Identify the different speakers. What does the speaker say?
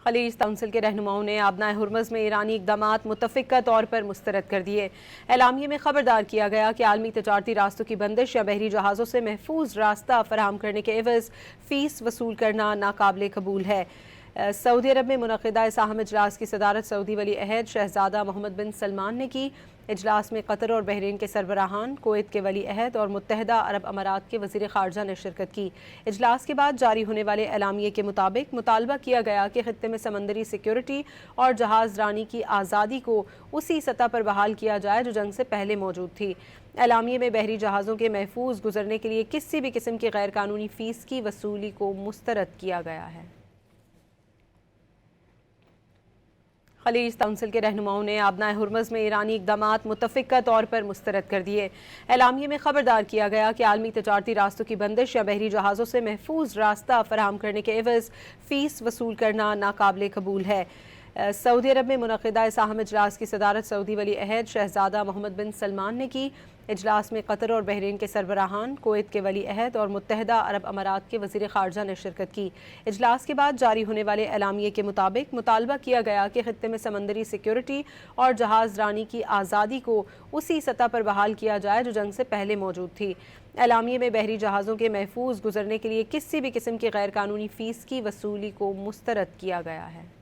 Speaker 1: خلیج کونسل کے رہنماؤں نے آبنائے ہرمز میں ایرانی اقدامات متفقہ طور پر مسترد کر دیے۔ اعلامیے میں خبردار کیا گیا کہ عالمی تجارتی راستوں کی بندش یا بحری جہازوں سے محفوظ راستہ فراہم کرنے کے عوض فیس وصول کرنا ناقابل قبول ہے۔ سعودی عرب میں منعقدہ اس اہم اجلاس کی صدارت سعودی ولی عہد شہزادہ محمد بن سلمان نے کی۔ اجلاس میں قطر اور بحرین کے سربراہان، کویت کے ولی عہد اور متحدہ عرب امارات کے وزیر خارجہ نے شرکت کی۔ اجلاس کے بعد جاری ہونے والے اعلامیے کے مطابق مطالبہ کیا گیا کہ خطے میں سمندری سیکیورٹی اور جہاز رانی کی آزادی کو اسی سطح پر بحال کیا جائے جو جنگ سے پہلے موجود تھی۔ اعلامیے میں بحری جہازوں کے محفوظ گزرنے کے لیے کسی بھی قسم کی غیر قانونی فیس کی وصولی کو مسترد کیا گیا ہے۔ خلیج کونسل کے رہنماؤں نے آبنائے ہرمز میں ایرانی اقدامات متفقہ طور پر مسترد کر دیے۔ اعلامیے میں خبردار کیا گیا کہ عالمی تجارتی راستوں کی بندش یا بحری جہازوں سے محفوظ راستہ فراہم کرنے کے عوض فیس وصول کرنا ناقابل قبول ہے۔ سعودی عرب میں منعقدہ اس اہم اجلاس کی صدارت سعودی ولی عہد شہزادہ محمد بن سلمان نے کی۔ اجلاس میں قطر اور بحرین کے سربراہان، کویت کے ولی عہد اور متحدہ عرب امارات کے وزیر خارجہ نے شرکت کی۔ اجلاس کے بعد جاری ہونے والے اعلامیے کے مطابق مطالبہ کیا گیا کہ خطے میں سمندری سیکیورٹی اور جہاز رانی کی آزادی کو اسی سطح پر بحال کیا جائے جو جنگ سے پہلے موجود تھی۔ اعلامیے میں بحری جہازوں کے محفوظ گزرنے کے لیے کسی بھی قسم کی غیر قانونی فیس کی وصولی کو مسترد کیا گیا ہے۔